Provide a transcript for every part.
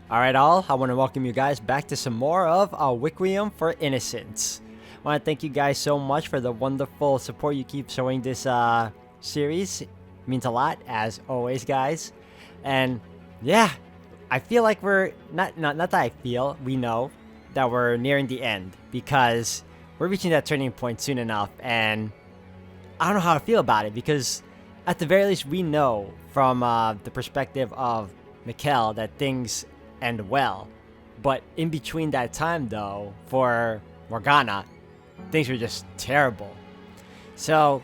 Alright all, I want to welcome you guys back to some more of our Requiem for Innocence. I want to thank you guys so much for the wonderful support you keep showing this series. It means a lot, as always, guys. And yeah, I feel like we're, not that I feel, we know that we're nearing the end, because we're reaching that turning point soon enough, and I don't know how to feel about it, because at the very least we know from the perspective of Mikkel that things end well, but in between that time though, for Morgana, things were just terrible. So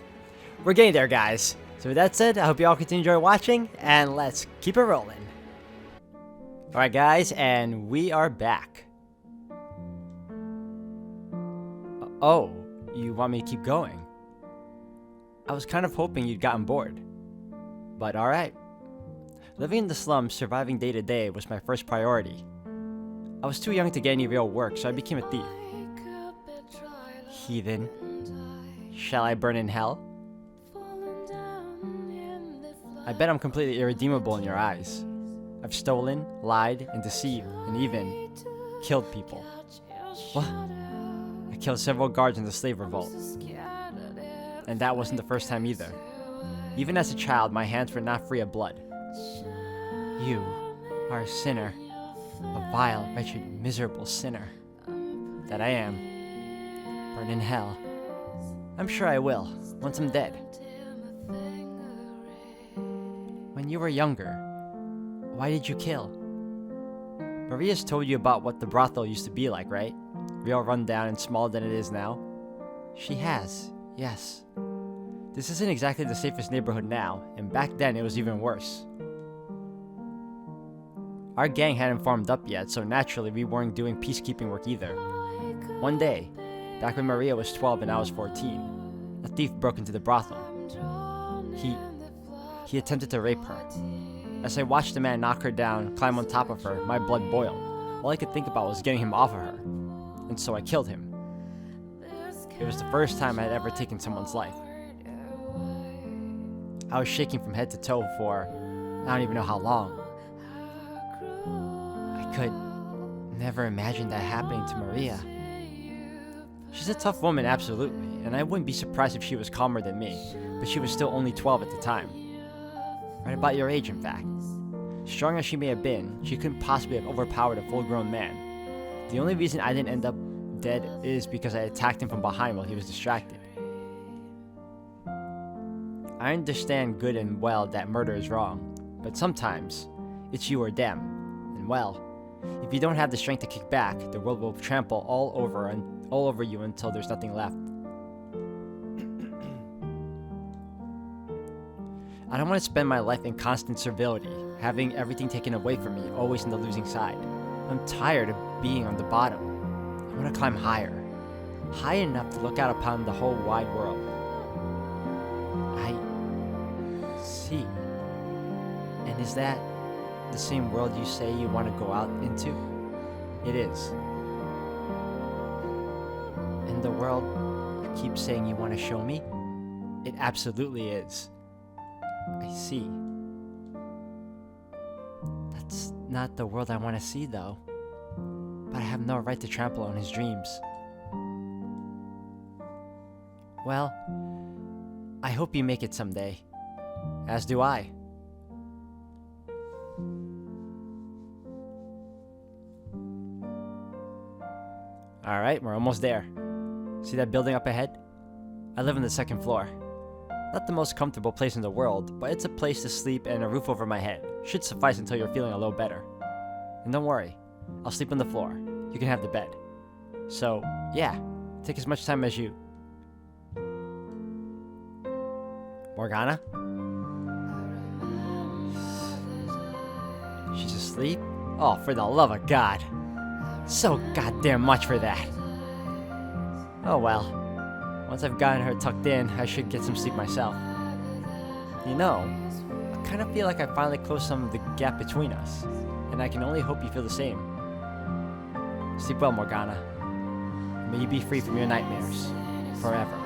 we're getting there, guys. So with that said, I hope you all continue to enjoy watching, and let's keep it rolling. Alright guys, and we are back. Oh, you want me to keep going? I was kind of hoping you'd gotten bored, but alright. Living in the slums, surviving day to day was my first priority. I was too young to get any real work, so I became a thief. Heathen. Shall I burn in hell? I bet I'm completely irredeemable in your eyes. I've stolen, lied, and deceived, and even killed people. What? I killed several guards in the slave revolt. And that wasn't the first time either. Even as a child, my hands were not free of blood. You are a sinner, a vile, wretched, miserable sinner. That I am. Burn in hell. I'm sure I will, once I'm dead. When you were younger, why did you kill? Maria's told you about what the brothel used to be like, right? Real rundown and smaller than it is now. She has, yes. This isn't exactly the safest neighborhood now, and back then it was even worse. Our gang hadn't formed up yet, so naturally we weren't doing peacekeeping work either. One day, back when Maria was 12 and I was 14, a thief broke into the brothel. He attempted to rape her. As I watched the man knock her down, climb on top of her, my blood boiled. All I could think about was getting him off of her, and so I killed him. It was the first time I had ever taken someone's life. I was shaking from head to toe for I don't even know how long. I could never imagine that happening to Maria. She's a tough woman, absolutely, and I wouldn't be surprised if she was calmer than me, but she was still only 12 at the time. Right about your age, in fact. Strong as she may have been, she couldn't possibly have overpowered a full-grown man. The only reason I didn't end up dead is because I attacked him from behind while he was distracted. I understand good and well that murder is wrong, but sometimes it's you or them, and well, if you don't have the strength to kick back, the world will trample all over you until there's nothing left. I don't want to spend my life in constant servility, having everything taken away from me, always on the losing side. I'm tired of being on the bottom. I want to climb higher, high enough to look out upon the whole wide world. I see. And is that the same world you say you want to go out into? It is. And the world you keep saying you want to show me? It absolutely is. I see. That's not the world I want to see, though. But I have no right to trample on his dreams. Well, I hope you make it someday. As do I. Alright, we're almost there. See that building up ahead? I live on the second floor. Not the most comfortable place in the world, but it's a place to sleep and a roof over my head. Should suffice until you're feeling a little better. And don't worry, I'll sleep on the floor. You can have the bed. So, yeah, take as much time as you... Morgana? She's asleep? Oh, for the love of God. So goddamn much for that. Oh well. Once I've gotten her tucked in, I should get some sleep myself. You know, I kind of feel like I finally closed some of the gap between us, and I can only hope you feel the same. Sleep well, Morgana. May you be free from your nightmares, forever.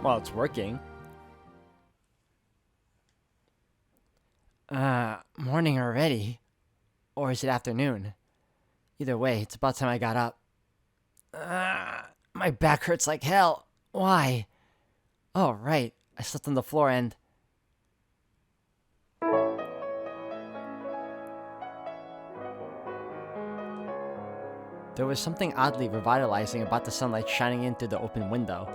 Well, it's working. Morning already? Or is it afternoon? Either way, it's about time I got up. My back hurts like hell. Why? Oh, right. I slept on the floor and... There was something oddly revitalizing about the sunlight shining in through the open window.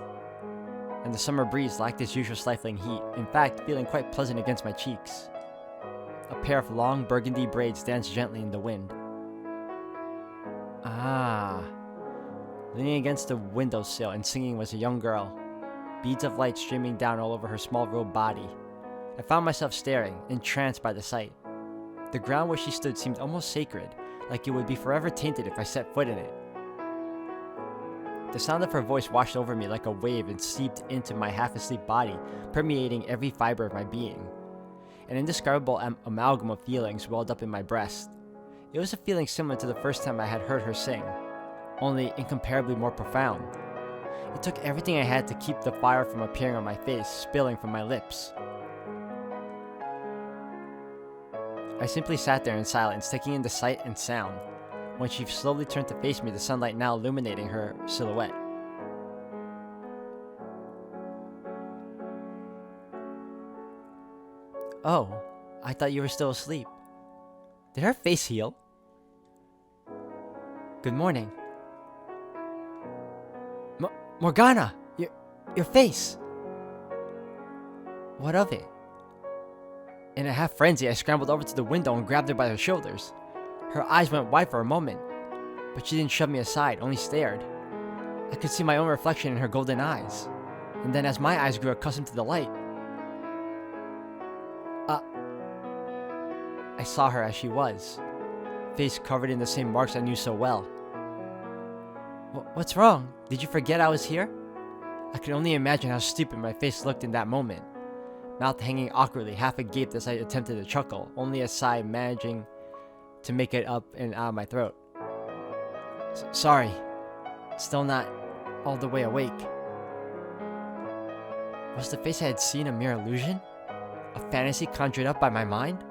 And the summer breeze lacked its usual stifling heat, in fact, feeling quite pleasant against my cheeks. A pair of long burgundy braids danced gently in the wind. Ah. Leaning against the windowsill and singing was a young girl, beads of light streaming down all over her small robed body. I found myself staring, entranced by the sight. The ground where she stood seemed almost sacred, like it would be forever tainted if I set foot in it. The sound of her voice washed over me like a wave and seeped into my half-asleep body, permeating every fiber of my being. An indescribable amalgam of feelings welled up in my breast. It was a feeling similar to the first time I had heard her sing, only incomparably more profound. It took everything I had to keep the fire from appearing on my face, spilling from my lips. I simply sat there in silence, taking in the sight and sound. When she slowly turned to face me, the sunlight now illuminating her silhouette. Oh, I thought you were still asleep. Did her face heal? Good morning. Morgana! Your face! What of it? In a half frenzy, I scrambled over to the window and grabbed her by her shoulders. Her eyes went wide for a moment, but she didn't shove me aside, only stared. I could see my own reflection in her golden eyes, and then as my eyes grew accustomed to the light, I saw her as she was, face covered in the same marks I knew so well. What's wrong? Did you forget I was here? I could only imagine how stupid my face looked in that moment, mouth hanging awkwardly, half agape as I attempted to chuckle, only a sigh managing to make it up and out of my throat. Sorry, still not all the way awake. Was the face I had seen a mere illusion? A fantasy conjured up by my mind?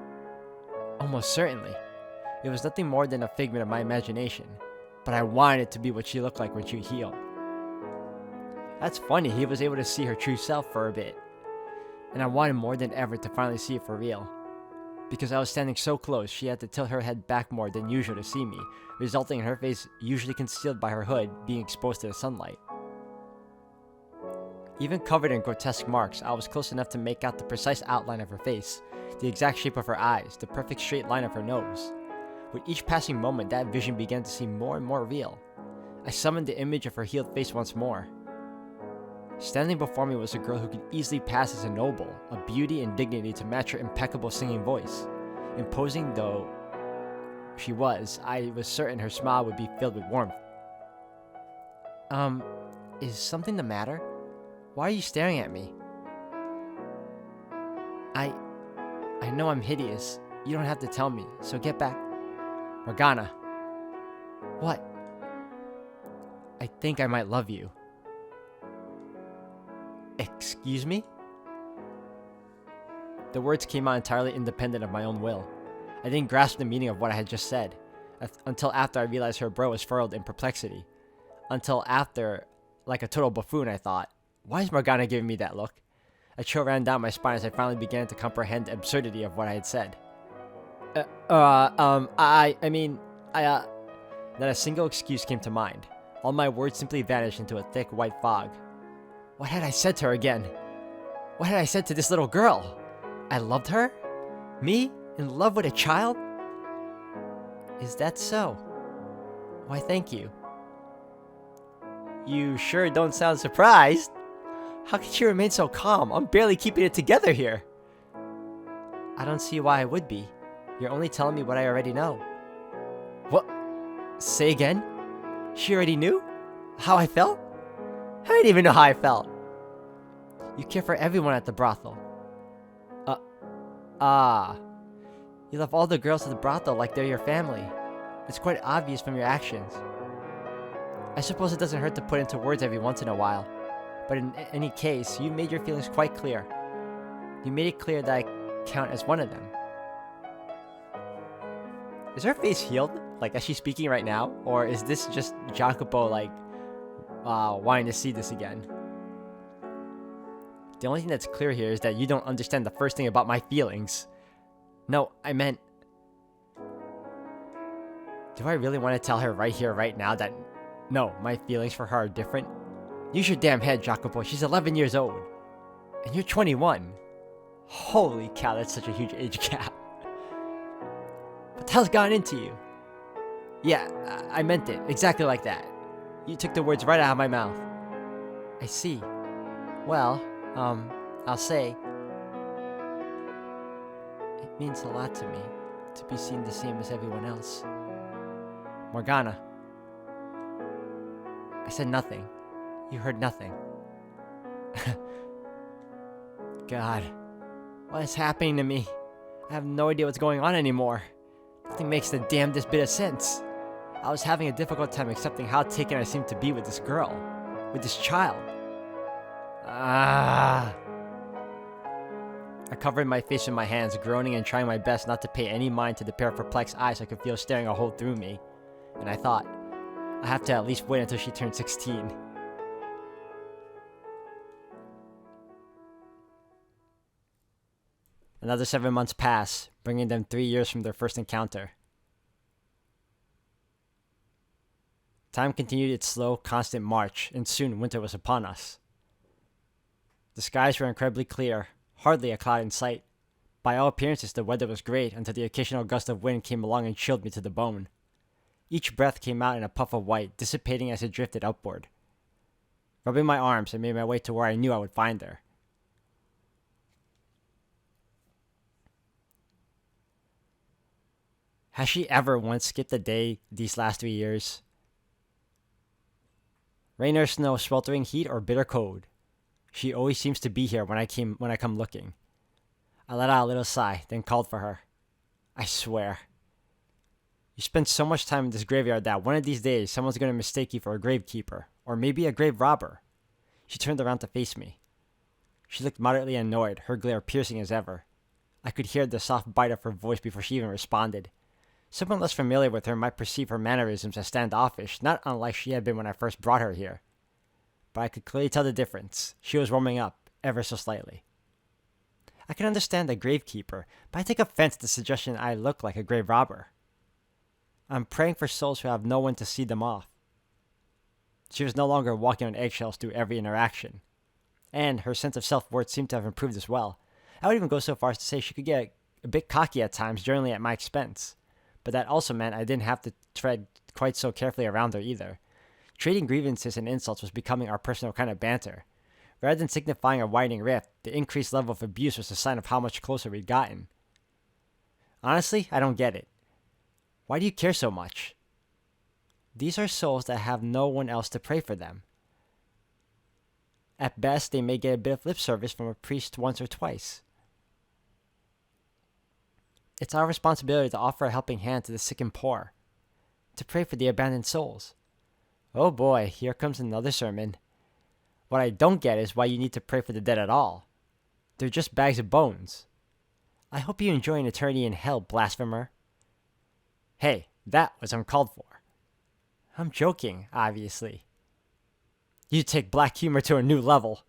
Almost certainly. It was nothing more than a figment of my imagination, but I wanted it to be what she looked like when she healed. That's funny, he was able to see her true self for a bit, and I wanted more than ever to finally see it for real. Because I was standing so close, she had to tilt her head back more than usual to see me, resulting in her face, usually concealed by her hood, being exposed to the sunlight. Even covered in grotesque marks, I was close enough to make out the precise outline of her face, the exact shape of her eyes, the perfect straight line of her nose. With each passing moment, that vision began to seem more and more real. I summoned the image of her healed face once more. Standing before me was a girl who could easily pass as a noble, a beauty and dignity to match her impeccable singing voice. Imposing though she was, I was certain her smile would be filled with warmth. Is something the matter? Why are you staring at me? I know I'm hideous. You don't have to tell me, so get back. Morgana. What? I think I might love you. Excuse me? The words came out entirely independent of my own will. I didn't grasp the meaning of what I had just said, until after I realized her brow was furrowed in perplexity. Until after, like a total buffoon, I thought, why is Morgana giving me that look? A chill ran down my spine as I finally began to comprehend the absurdity of what I had said. Then a single excuse came to mind. All my words simply vanished into a thick white fog. What had I said to her again? What had I said to this little girl? I loved her? Me? In love with a child? Is that so? Why, thank you. You sure don't sound surprised. How could you remain so calm? I'm barely keeping it together here. I don't see why I would be. You're only telling me what I already know. What? Say again? She already knew? How I felt? I didn't even know how I felt. You care for everyone at the brothel. You love all the girls at the brothel like they're your family. It's quite obvious from your actions. I suppose it doesn't hurt to put into words every once in a while. But in any case, you made your feelings quite clear. You made it clear that I count as one of them. Is her face healed? Like, is she speaking right now? Or is this just Jacopo, like, wanting to see this again? The only thing that's clear here is that you don't understand the first thing about my feelings. No, I meant... Do I really want to tell her right here, right now that... No, my feelings for her are different? Use your damn head, Jacopo. She's 11 years old. And you're 21. Holy cow, that's such a huge age gap. What the hell's gone into you? Yeah, I meant it. Exactly like that. You took the words right out of my mouth. I see. Well, I'll say... It means a lot to me to be seen the same as everyone else. Morgana. I said nothing. You heard nothing. God. What is happening to me? I have no idea what's going on anymore. Nothing makes the damnedest bit of sense. I was having a difficult time accepting how taken I seemed to be with this girl. With this child. I covered my face with my hands, groaning and trying my best not to pay any mind to the pair of perplexed eyes I could feel staring a hole through me. And I thought, I have to at least wait until she turns 16. Another 7 months pass, bringing them 3 years from their first encounter. Time continued its slow, constant march, and soon winter was upon us. The skies were incredibly clear, hardly a cloud in sight. By all appearances, the weather was great until the occasional gust of wind came along and chilled me to the bone. Each breath came out in a puff of white, dissipating as it drifted upward. Rubbing my arms, I made my way to where I knew I would find her. Has she ever once skipped a day these last 3 years? Rain or snow, sweltering heat or bitter cold. She always seems to be here when I come looking. I let out a little sigh, then called for her. I swear. You spend so much time in this graveyard that one of these days someone's going to mistake you for a gravekeeper, or maybe a grave robber. She turned around to face me. She looked moderately annoyed, her glare piercing as ever. I could hear the soft bite of her voice before she even responded. Someone less familiar with her might perceive her mannerisms as standoffish, not unlike she had been when I first brought her here. But I could clearly tell the difference. She was warming up, ever so slightly. I can understand a gravekeeper, but I take offense at the suggestion I look like a grave robber. I'm praying for souls who have no one to see them off. She was no longer walking on eggshells through every interaction. And her sense of self-worth seemed to have improved as well. I would even go so far as to say she could get a bit cocky at times, generally at my expense. But that also meant I didn't have to tread quite so carefully around her either. Trading grievances and insults was becoming our personal kind of banter. Rather than signifying a widening rift, the increased level of abuse was a sign of how much closer we'd gotten. Honestly, I don't get it. Why do you care so much? These are souls that have no one else to pray for them. At best, they may get a bit of lip service from a priest once or twice. It's our responsibility to offer a helping hand to the sick and poor, to pray for the abandoned souls. Oh boy, here comes another sermon. What I don't get is why you need to pray for the dead at all. They're just bags of bones. I hope you enjoy an eternity in hell, blasphemer. Hey, that was uncalled for. I'm joking, obviously. You take black humor to a new level.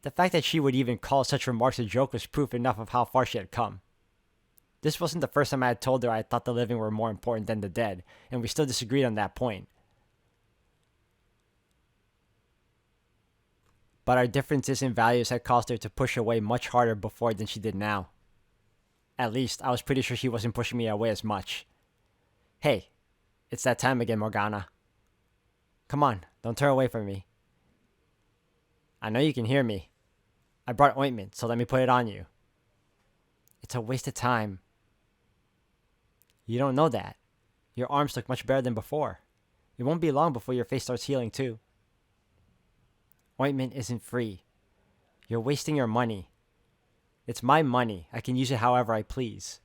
The fact that she would even call such remarks a joke was proof enough of how far she had come. This wasn't the first time I had told her I thought the living were more important than the dead, and we still disagreed on that point. But our differences in values had caused her to push away much harder before than she did now. At least, I was pretty sure she wasn't pushing me away as much. Hey, it's that time again, Morgana. Come on, don't turn away from me. I know you can hear me. I brought ointment, so let me put it on you. It's a waste of time. You don't know that. Your arms look much better than before. It won't be long before your face starts healing too. Ointment isn't free. You're wasting your money. It's my money. I can use it however I please.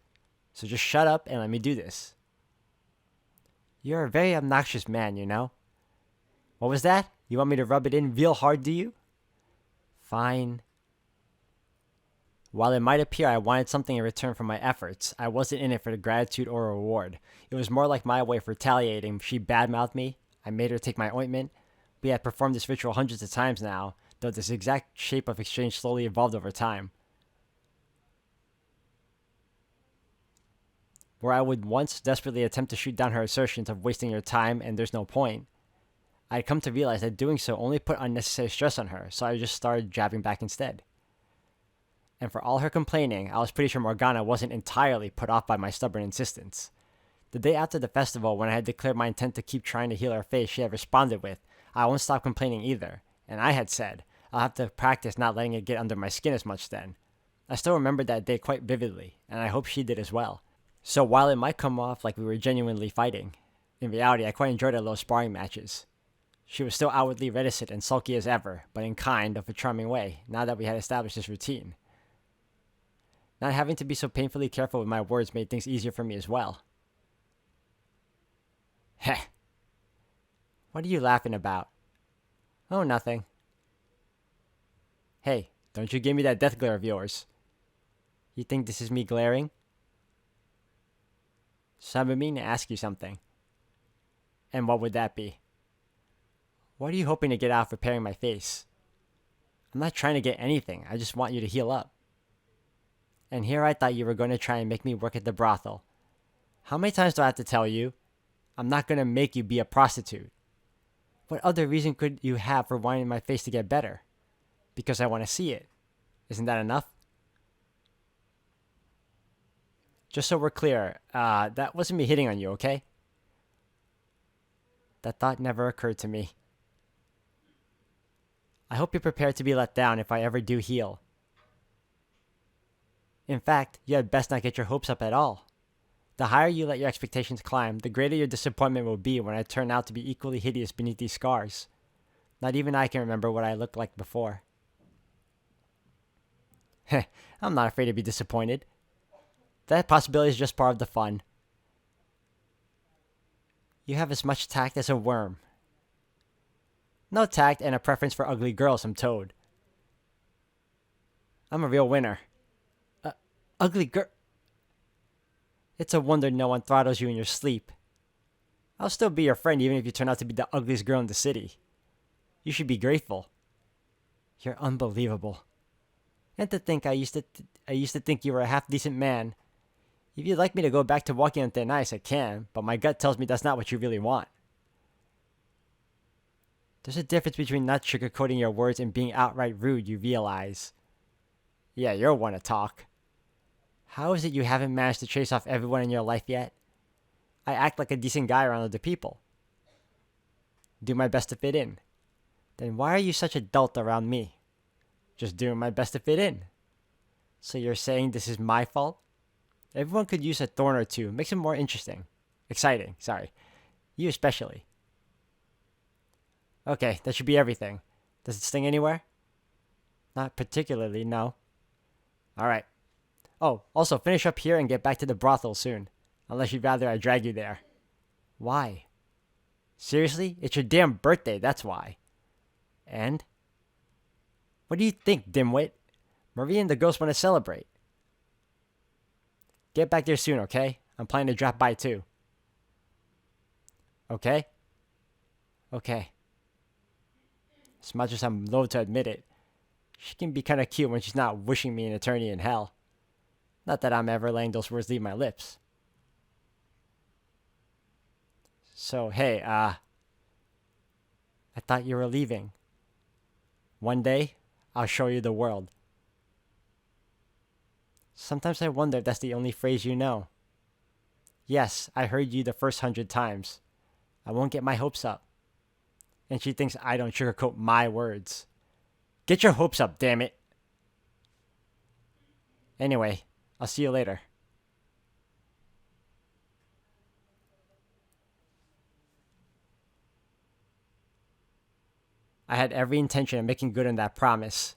So just shut up and let me do this. You're a very obnoxious man, you know? What was that? You want me to rub it in real hard, do you? Fine. While it might appear I wanted something in return for my efforts, I wasn't in it for the gratitude or reward. It was more like my way of retaliating. She badmouthed me. I made her take my ointment. We had performed this ritual hundreds of times now, though this exact shape of exchange slowly evolved over time. Where I would once desperately attempt to shoot down her assertions of wasting your time and there's no point, I'd come to realize that doing so only put unnecessary stress on her, so I just started jabbing back instead. And for all her complaining, I was pretty sure Morgana wasn't entirely put off by my stubborn insistence. The day after the festival, when I had declared my intent to keep trying to heal her face, she had responded with, "I won't stop complaining either." And I had said, "I'll have to practice not letting it get under my skin as much then." I still remembered that day quite vividly, and I hope she did as well. So while it might come off like we were genuinely fighting, in reality I quite enjoyed our little sparring matches. She was still outwardly reticent and sulky as ever, but in kind of a charming way, now that we had established this routine. Not having to be so painfully careful with my words made things easier for me as well. Heh. What are you laughing about? Oh, nothing. Hey, don't you give me that death glare of yours. You think this is me glaring? So I've been meaning to ask you something. And what would that be? What are you hoping to get out of repairing my face? I'm not trying to get anything. I just want you to heal up. And here I thought you were going to try and make me work at the brothel. How many times do I have to tell you? I'm not going to make you be a prostitute. What other reason could you have for wanting my face to get better? Because I want to see it. Isn't that enough? Just so we're clear, that wasn't me hitting on you, okay? That thought never occurred to me. I hope you're prepared to be let down if I ever do heal. In fact, you had best not get your hopes up at all. The higher you let your expectations climb, the greater your disappointment will be when I turn out to be equally hideous beneath these scars. Not even I can remember what I looked like before. Heh, I'm not afraid to be disappointed. That possibility is just part of the fun. You have as much tact as a worm. No tact and a preference for ugly girls, I'm told. I'm a real winner. Ugly girl. It's a wonder no one throttles you in your sleep. I'll still be your friend even if you turn out to be the ugliest girl in the city. You should be grateful. You're unbelievable. And to think I used to think you were a half-decent man. If you'd like me to go back to walking on thin ice, I can, but my gut tells me that's not what you really want. There's a difference between not sugarcoating your words and being outright rude, you realize. Yeah, you're one to talk. How is it you haven't managed to chase off everyone in your life yet? I act like a decent guy around other people. Do my best to fit in. Then why are you such a dolt around me? Just doing my best to fit in. So you're saying this is my fault? Everyone could use a thorn or two. Makes it more interesting. Exciting, sorry. You especially. Okay, that should be everything. Does it sting anywhere? Not particularly, no. Alright. Oh, also finish up here and get back to the brothel soon. Unless you'd rather I drag you there. Why? Seriously? It's your damn birthday, that's why. And? What do you think, dimwit? Marie and the girls want to celebrate. Get back there soon, okay? I'm planning to drop by too. Okay? Okay. As much as I'm loath to admit it, she can be kinda cute when she's not wishing me an eternity in hell. Not that I'm ever letting those words leave my lips. So, hey, I thought you were leaving. One day, I'll show you the world. Sometimes I wonder if that's the only phrase you know. Yes, I heard you the first 100 times. I won't get my hopes up. And she thinks I don't sugarcoat my words. Get your hopes up, damn it. Anyway, I'll see you later. I had every intention of making good on that promise.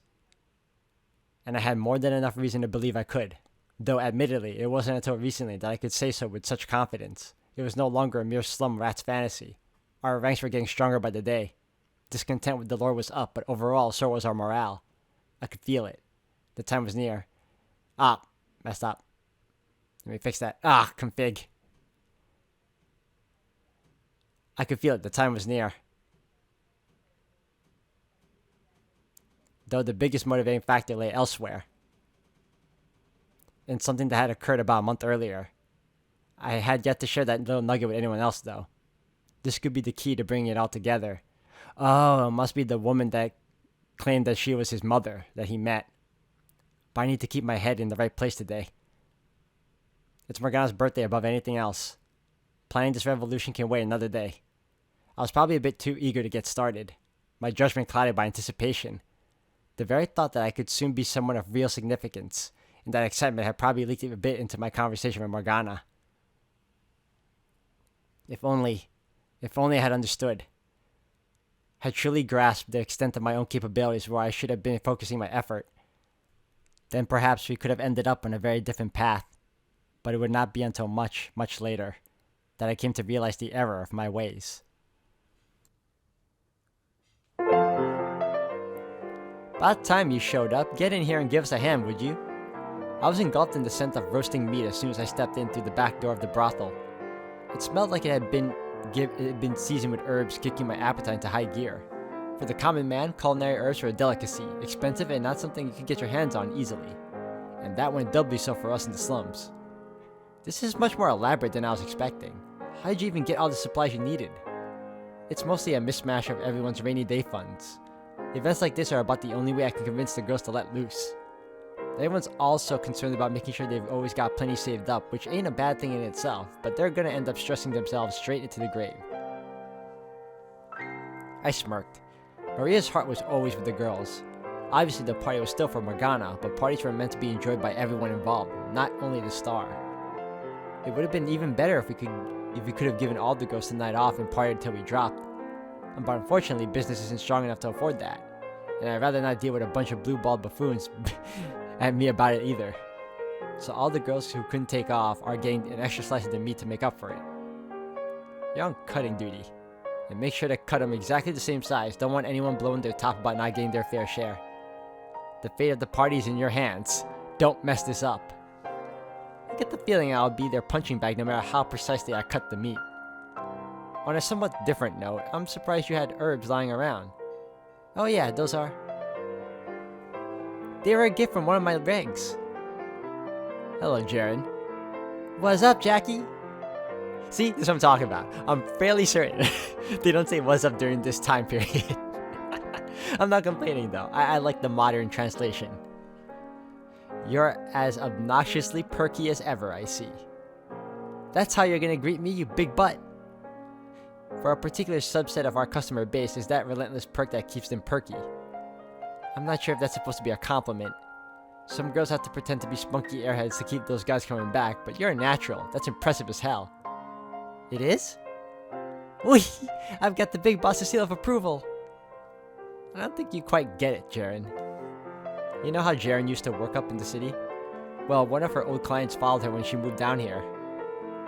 And I had more than enough reason to believe I could. Though admittedly, it wasn't until recently that I could say so with such confidence. It was no longer a mere slum rat's fantasy. Our ranks were getting stronger by the day. Discontent with the Lord was up, but overall, so was our morale. I could feel it. The time was near. Ah, messed up. Let me fix that. Ah, config. I could feel it. The time was near. Though the biggest motivating factor lay elsewhere. In something that had occurred about a month earlier. I had yet to share that little nugget with anyone else, though. This could be the key to bringing it all together. Oh, it must be the woman that claimed that she was his mother that he met. But I need to keep my head in the right place today. It's Morgana's birthday above anything else. Planning this revolution can wait another day. I was probably a bit too eager to get started, my judgment clouded by anticipation. The very thought that I could soon be someone of real significance, and that excitement had probably leaked a bit into my conversation with Morgana. If only I had understood. Had truly grasped the extent of my own capabilities where I should have been focusing my effort. Then perhaps we could have ended up on a very different path. But it would not be until much, much later that I came to realize the error of my ways. About time you showed up. Get in here and give us a hand, would you? I was engulfed in the scent of roasting meat as soon as I stepped in through the back door of the brothel. It smelled like it had been seasoned with herbs, kicking my appetite into high gear. For the common man, culinary herbs were a delicacy, expensive and not something you could get your hands on easily. And that went doubly so for us in the slums. This is much more elaborate than I was expecting. How did you even get all the supplies you needed? It's mostly a mishmash of everyone's rainy day funds. Events like this are about the only way I can convince the girls to let loose. Everyone's also concerned about making sure they've always got plenty saved up, which ain't a bad thing in itself, but they're gonna end up stressing themselves straight into the grave. I smirked. Maria's heart was always with the girls. Obviously the party was still for Morgana, but parties were meant to be enjoyed by everyone involved, not only the star. It would have been even better if we could have given all the girls the night off and partied until we dropped. But unfortunately, business isn't strong enough to afford that. And I'd rather not deal with a bunch of blue-balled buffoons at me about it either. So all the girls who couldn't take off are getting an extra slice of the meat to make up for it. You're on cutting duty. And make sure to cut them exactly the same size. Don't want anyone blowing their top about not getting their fair share. The fate of the party is in your hands. Don't mess this up. I get the feeling I'll be their punching bag no matter how precisely I cut the meat. On a somewhat different note, I'm surprised you had herbs lying around. Oh yeah, those are... They were a gift from one of my regs. Hello, Jaren. What's up, Jackie? See, this is what I'm talking about. I'm fairly certain they don't say what's up during this time period. I'm not complaining though. I like the modern translation. You're as obnoxiously perky as ever, I see. That's how you're gonna greet me, you big butt. For a particular subset of our customer base is that relentless perk that keeps them perky. I'm not sure if that's supposed to be a compliment. Some girls have to pretend to be spunky airheads to keep those guys coming back, but you're a natural. That's impressive as hell. It is? Whee! I've got the big boss's seal of approval. I don't think you quite get it, Jaren. You know how Jaren used to work up in the city? Well, one of her old clients followed her when she moved down here.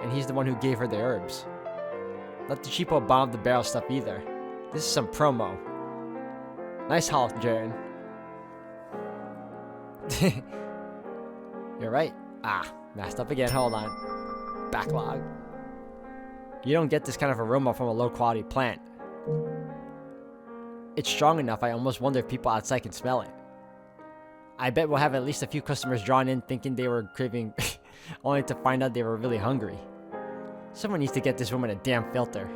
And he's the one who gave her the herbs. Not the cheapo bottom of the barrel stuff either. This is some promo. Nice haul, Jaren. You're right. Ah, messed up again. Hold on. Backlog. You don't get this kind of aroma from a low-quality plant. It's strong enough, I almost wonder if people outside can smell it. I bet we'll have at least a few customers drawn in thinking they were craving, only to find out they were really hungry. Someone needs to get this woman a damn filter.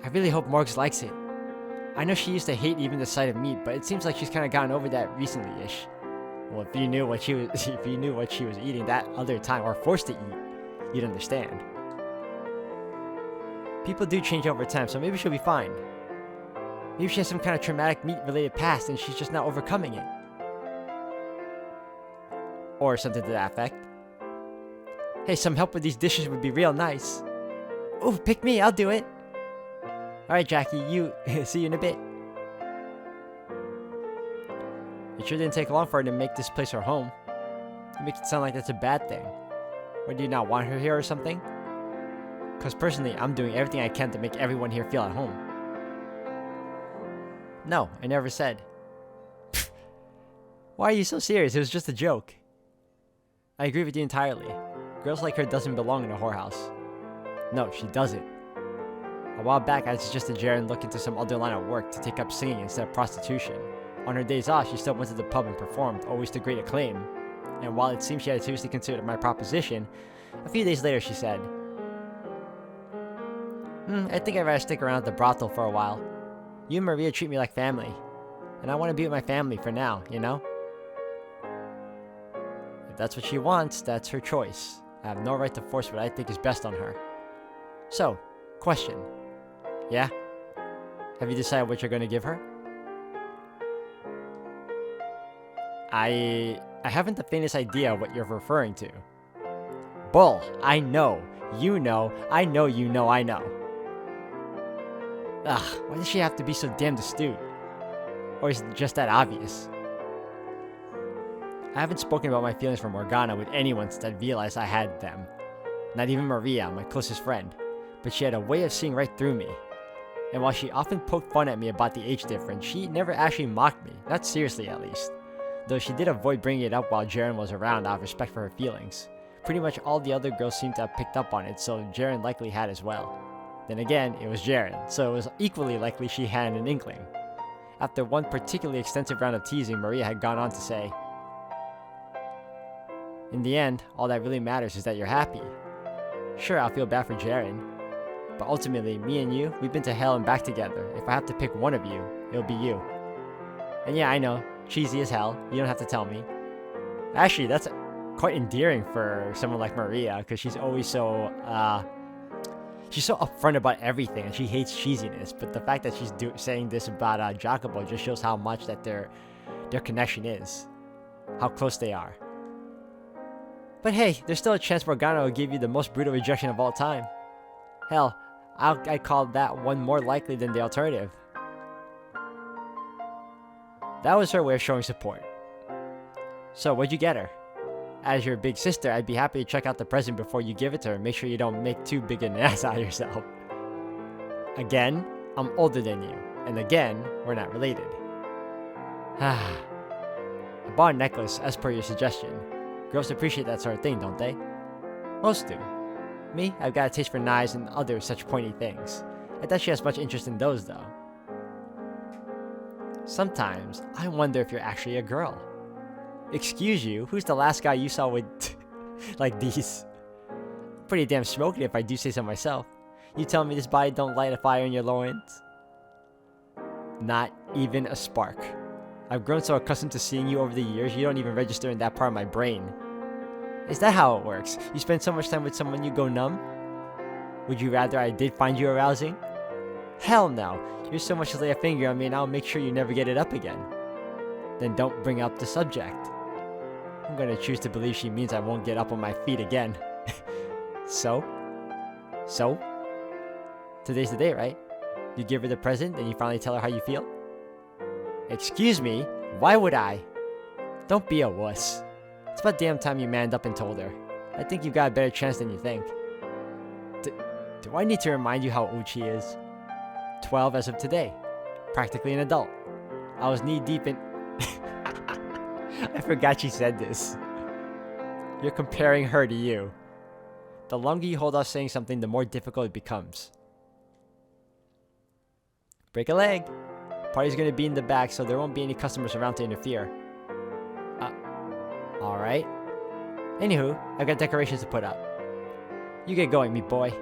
I really hope Morgs likes it. I know she used to hate even the sight of meat, but it seems like she's kind of gotten over that recently-ish. Well, if you knew what she was eating that other time, or forced to eat, you'd understand. People do change over time, so maybe she'll be fine. Maybe she has some kind of traumatic meat-related past and she's just not overcoming it. Or something to that effect. Hey, some help with these dishes would be real nice. Oh, pick me, I'll do it. Alright, Jackie, see you in a bit. It sure didn't take long for her to make this place her home. You make it sound like that's a bad thing. Or do you not want her here or something? Because personally, I'm doing everything I can to make everyone here feel at home. No, I never said. Why are you so serious? It was just a joke. I agree with you entirely. Girls like her doesn't belong in a whorehouse. No, she doesn't. A while back, I suggested Jaren look into some other line of work to take up singing instead of prostitution. On her days off, she still went to the pub and performed, always to great acclaim. And while it seemed she had seriously considered my proposition, a few days later she said, I think I'd rather stick around at the brothel for a while. You and Maria treat me like family, and I want to be with my family for now, you know? If that's what she wants, that's her choice. I have no right to force what I think is best on her. So, question. Yeah? Have you decided what you're going to give her? I haven't the faintest idea what you're referring to. Bull, I know. You know. I know you know I know. Ugh, why does she have to be so damned astute? Or is it just that obvious? I haven't spoken about my feelings for Morgana with anyone since I realized I had them. Not even Maria, my closest friend. But she had a way of seeing right through me. And while she often poked fun at me about the age difference, she never actually mocked me, not seriously at least. Though she did avoid bringing it up while Jaren was around out of respect for her feelings. Pretty much all the other girls seemed to have picked up on it, so Jaren likely had as well. Then again, it was Jaren, so it was equally likely she had an inkling. After one particularly extensive round of teasing, Maria had gone on to say, in the end, all that really matters is that you're happy. Sure, I'll feel bad for Jaren, but ultimately, me and you, we've been to hell and back together. If I have to pick one of you, it'll be you. And yeah, I know, cheesy as hell, you don't have to tell me. Actually, that's quite endearing for someone like Maria, because she's always so, she's so upfront about everything, and she hates cheesiness, but the fact that she's saying this about Jacopo just shows how much that their connection is. How close they are. But hey, there's still a chance Morgana will give you the most brutal rejection of all time. Hell, I call that one more likely than the alternative. That was her way of showing support. So, what'd you get her? As your big sister, I'd be happy to check out the present before you give it to her. Make sure you don't make too big an ass out of yourself. Again, I'm older than you. And again, we're not related. I bought a necklace as per your suggestion. Girls appreciate that sort of thing, don't they? Most do. Me, I've got a taste for knives and other such pointy things. I doubt she has much interest in those, though. Sometimes, I wonder if you're actually a girl. Excuse you, who's the last guy you saw with like these? Pretty damn smoky if I do say so myself. You telling me this body don't light a fire in your loins? Not even a spark. I've grown so accustomed to seeing you over the years, you don't even register in that part of my brain. Is that how it works? You spend so much time with someone you go numb? Would you rather I did find you arousing? Hell no. You're so much to lay a finger on me and I'll make sure you never get it up again. Then don't bring up the subject. I'm gonna choose to believe she means I won't get up on my feet again. So? Today's the day, right? You give her the present and you finally tell her how you feel? Excuse me? Why would I? Don't be a wuss. It's about damn time you manned up and told her. I think you've got a better chance than you think. Do I need to remind you how old she is? 12 as of today. Practically an adult. I was knee-deep in... I forgot she said this. You're comparing her to you. The longer you hold off saying something, the more difficult it becomes. Break a leg. Party's gonna be in the back, so there won't be any customers around to interfere. Alright. Anywho, I've got decorations to put up. You get going, me boy.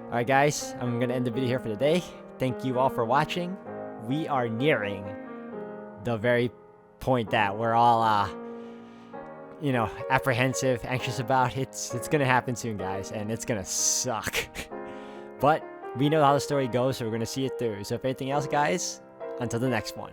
Alright guys, I'm gonna end the video here for today. Thank you all for watching. We are nearing the very point that we're all, apprehensive, anxious about. It's gonna happen soon, guys, and it's gonna suck. But we know how the story goes, so we're gonna see it through. So if anything else, guys, until the next one.